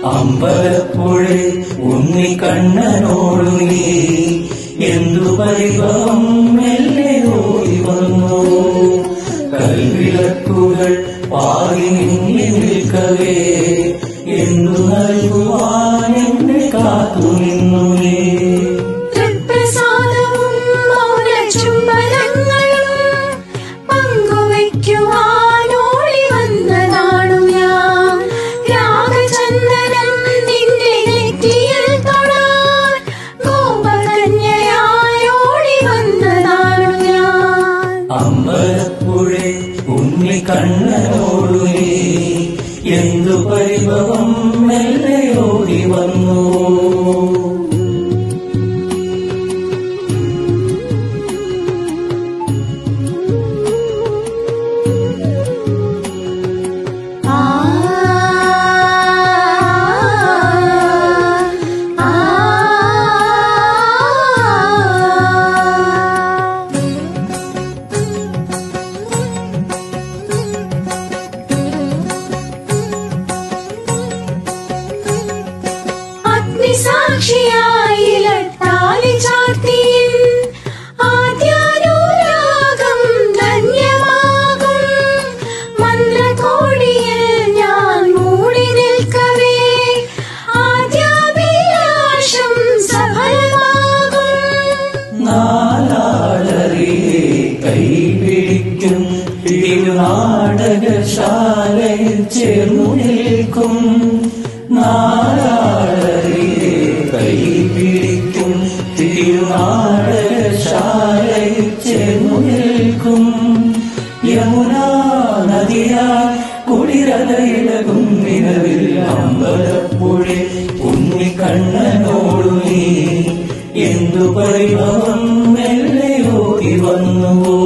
അമ്പലപ്പുഴേ ഉണ്ണിക്കണ്ണനോടു നീ എന്തു പരിഭവം മെല്ലെ ഓടി വന്നു. കൽവിളക്കുകൾ പാടി നിന്നി നിൽക്കവേ എന്തു നൽകുവാൻ എന്നെ കാത്തു നിന്നു നീ. അമ്പലപ്പുഴേ ഉണ്ണിക്കണ്ണനോടു നീ എന്തു പരിഭവം മെല്ലെ ഓടി വന്നു. സാക്ഷിയായി ചാർത്തിയിൻ ആദ്യാനുരാഗം ധന്യമാകും. മന്ത്രകോടിയിൽ ഞാൻ മൂടി നിൽക്കവേ ആദ്യാഭിലാഷം സഫലമാകും. നാലാളറിയെ കൈപിടിക്കും തിരുനാടകശാലയിൽ ചേർന്നു നിൽക്കും. നാലാളറിയെ കൈപിടിക്കും തിരുനാടകശാലയിൽ ചേർന്നു നിൽക്കും. യമുനാ നദിയാൽ കുളിരലയിലകും നിലവിൽ അമ്പലപ്പുഴേ ഉണ്ണിക്കണ്ണനോടു നീ എന്തു പരിഭവം മെല്ലെ ഓടി വന്നുവോ.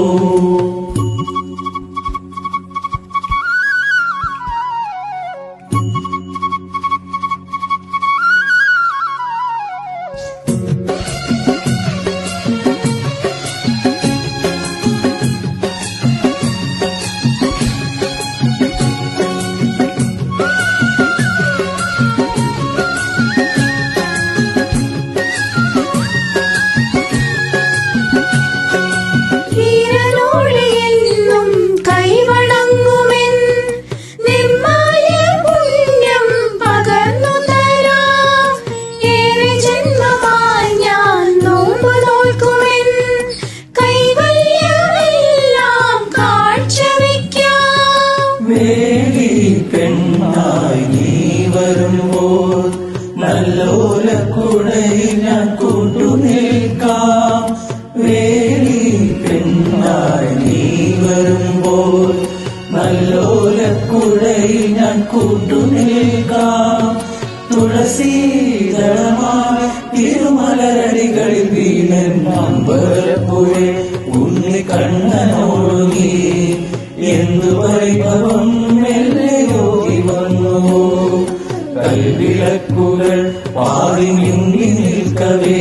വേലി പെണ്ണായി നീ വരുമ്പോൾ നല്ലോലക്കുടയിൽ ഞാൻ കൂട്ടുനിൽക്കാം. വേലി പെണ്ണായി നീ വരുമ്പോൾ നല്ലോലക്കുടയിൽ ഞാൻ കൂട്ടുനിൽക്കാം. തുളസീദളമായി തിരുമലരടികളിൽ വീണൻ അമ്പലപ്പുഴേ ഉണ്ണിക്കണ്ണനോടു നീ എന്തു പരിഭവം മെല്ലെ ഓടി വന്നു. കൽവിളക്കുകൾ പാടി മിന്നി നിൽക്കവേ